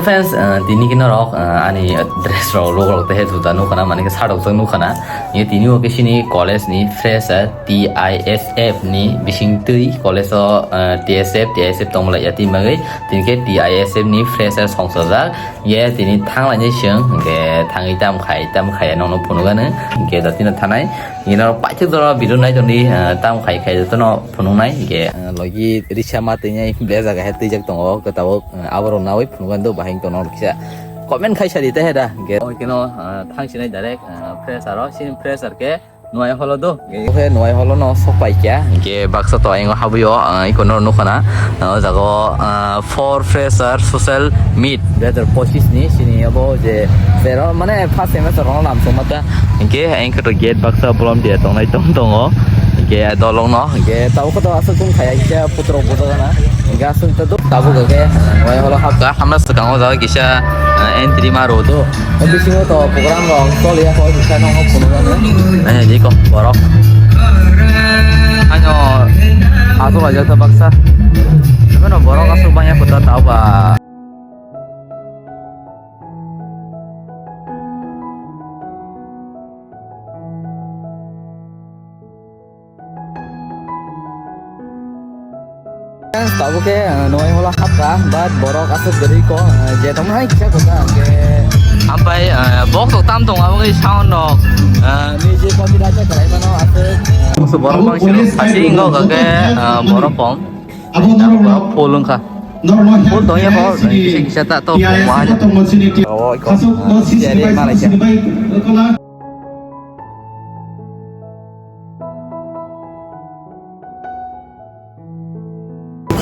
friends tini kina rok ani dress rok log te he juta no kana mane ke sadok jang no kana ye tini o kesini college ni fresher TISF ni bising tui college o TSF tongmala yati magai tini ke TISF ni fresher songsojak ye tini thanglai ni sing ke thangi tam khai no no phunuga ne ke datina thanai ina paithik dora video nai joni tam khai to no phunungnai ke logi risha ma tini blazer ga he tijak tongo ke tawo abaro nawai phunugan do bahing to no kisa comment khai sari te heda ke kino thangsinai direct fresher ro sin fresher ke nuai holo do ke nuai holo no sopai kya ke baksa to aingo habio ikono no kana jago for fresher social meet 2025 ni sini abo je pero mane first semester ro lam somata ke ainko to gate baksa blom dia tongnai tongo ke dolong no ke tau ko to asal tung khaya kya putro bodo kana ga sun to tabu ke nuai holo habka hamna sakang o jaga kisa entry maro do bisingo to program ro toli ko bisa no puno kana ji ko borok anyo asu aja ta baksa mana borok asu banyak kota tahu ba tahu ke noy hola hapka bat borok asu dari ko je tomai kya kota ke sampai box tam tong abang sound dok music kopi aja kalai mano asu borok bang sih pasti ingo ke borok kong pulung kah pul tong ya kok bisa tak tahu mau aja oh ikut jadi Malaysia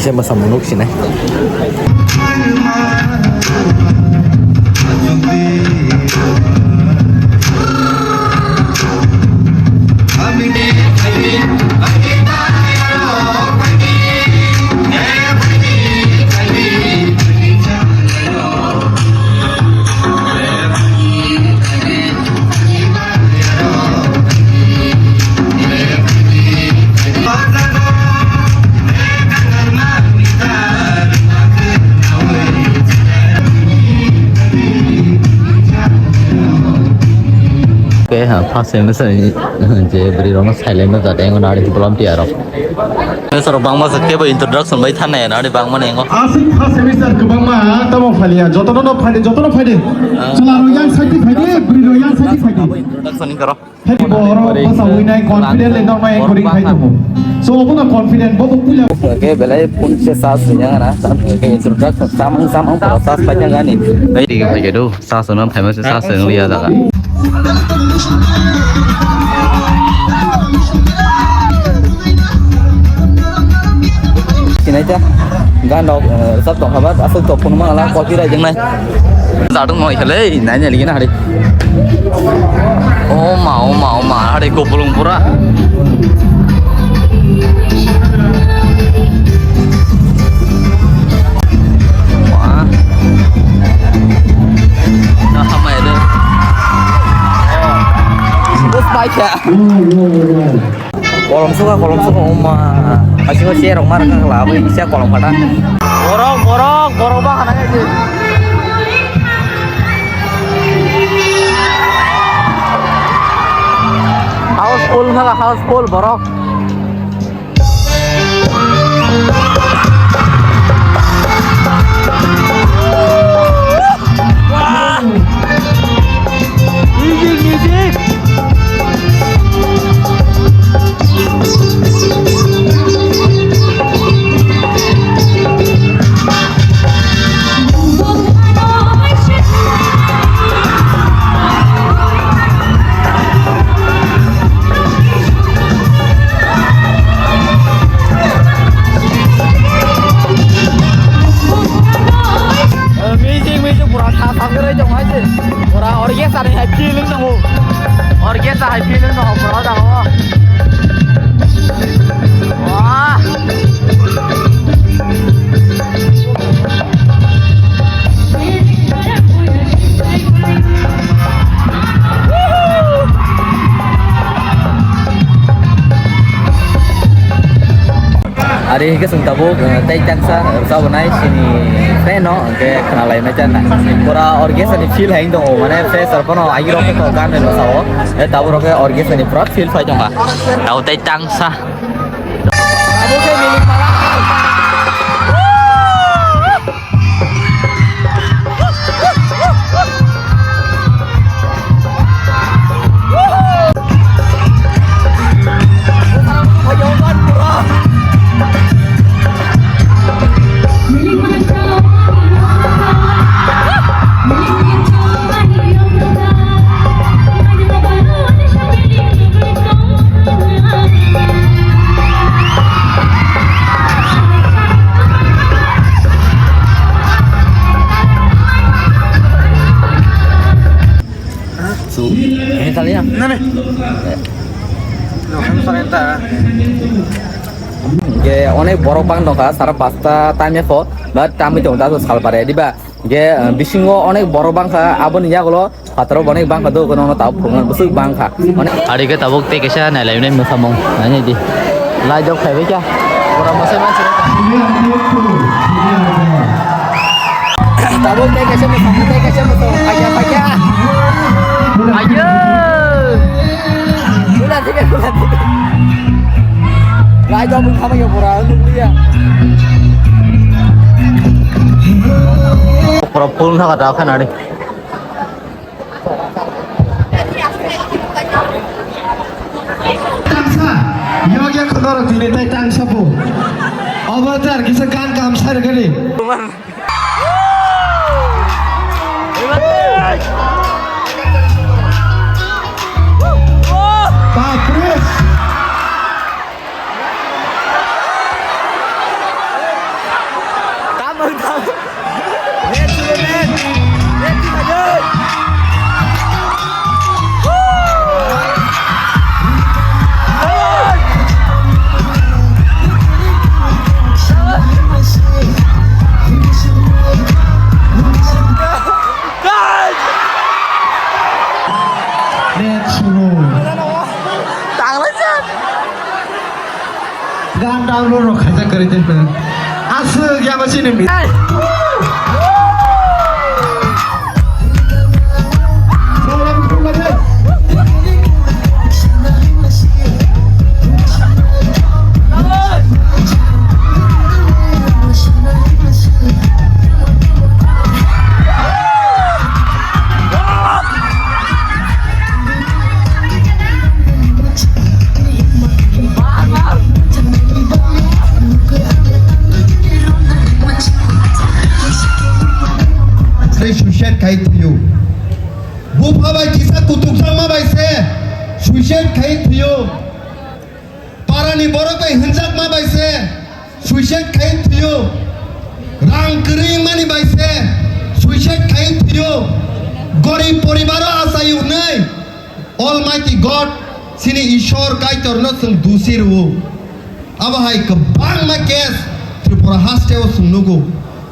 saya masa menuk sini first semester je beri rono silent na jate ngo nari problem ti aro semester bang ma sakke ba introduction bai thanne nari bang ma nengo asik first semester ke bang ma tamo phalia jotono no phade chala ro yang sati phade beri ro yang sati phade introduction ni karo phade boro basa winai confident le no mai coding phai to so obo na confident bo pula ke belai pun se sas nya na ke introduction samang proses panjang ani bai di ke do sas no famous sas ng lia daga này chứ gan đâu sắp tổng hợp á sắp tổng phun mà là có cái này chẳng này giờ đúng rồi lấy nãy giờ lý nào đi ô mà đây cục lùng pura wah nah hamai deh bus baca kolom suka oma masih kau share rumah kan lah apa bisa kolom pada borok bang anaknya sih house full borok music hari ke sung tabuk tei tangsa rasa banai sini freno ke kenal lain macam na pura orges ni feel hang dong mana fresh arpono agi roke ko kan lo sao tabu roke orges ni pura feel fai jong ba tau tei tangsa tabu ke milik para ini kalian Nane. ge অনেক বড় বাং দকা সারা পাঁচটা টাইমে ফো বা টাইমে তো তা তো সাল পারে দিবা ge বিসিংহ অনেক বড় বাংখা আবন ইয়াগুলো পাত্র অনেক বাংখা দো কোন তাও ফুঙ্গান বুসুক বাংখা অনেক আরিকে তাবুক তে কেসা নাইলাই নাই মোসামং নানি দি লাই দক খাইবে কা ওরা মসে মাসে তাবুক তে কেসা মোসামং তে কেসা মোসামং আয়া পায়া ayo udah tiga nggak jauh pun sama ya pura untuk dia pura pun nggak ada kan ada tangsa yoga khadar dile tai tangsa po avatar kisa kan kam sar gale Papres tamang red aja let's roll gan download ro khaja kari den pe as gya bachi ne mi suicide kai thiyo bu phabai kisa kutuk sama bai se suicide kai thiyo parani borok bai hinjak ma bai se suicide kai thiyo rang kering mani bai se suicide kai thiyo gorib poribaro asai unai almighty god sini ishor kai torno sung dusiru abahai kabang ma kes tripura hasteo sungnugo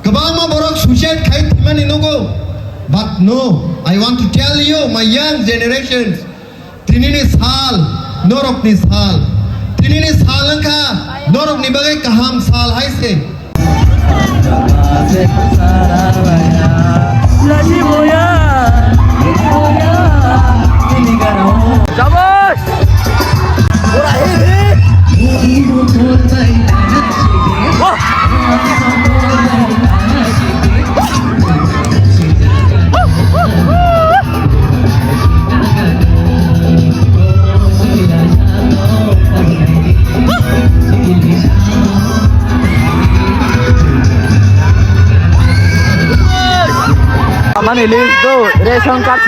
kabang ma borok suicide kai thimani nugo. But no, I want to tell you, my young generations, Trinini Sal, Norok ni Sal, Trinini Salanka, Norok ni bagai kaham Sal, hai se. Jabos, Mana list tu ration card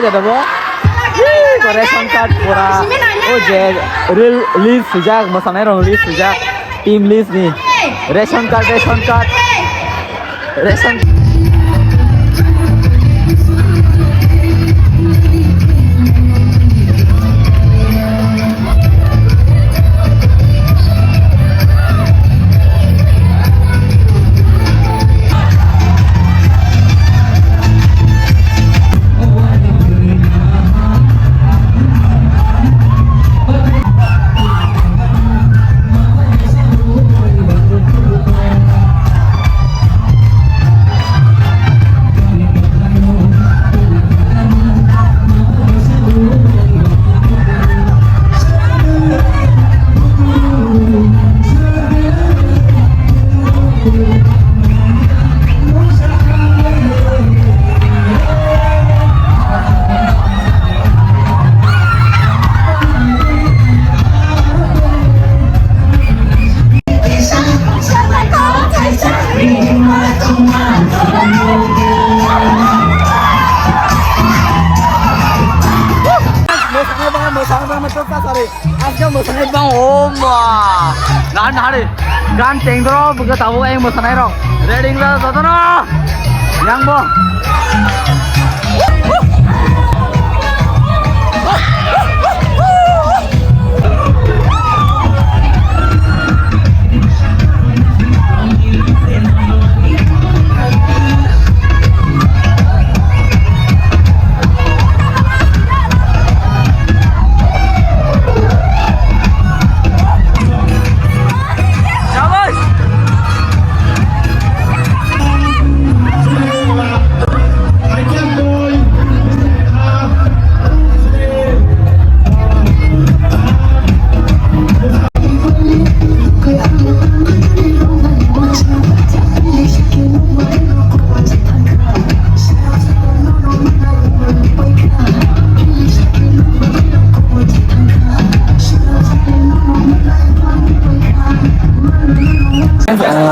jadi apa? Ration card pura, oh je real list sejak masa ni orang list sejak team list ni ration card. Aska mosanai bang oma. Gan hari. Gan tengdro buka tahu yang mosanai ro. Ready nggak sotono? Yang bo.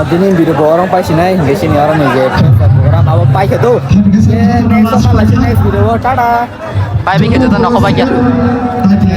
Dini video orang pai sini, nggak sini orang nih orang apa pai itu? Next sama lagi next video, tada. Pai bikin itu nak kau baca. Tadi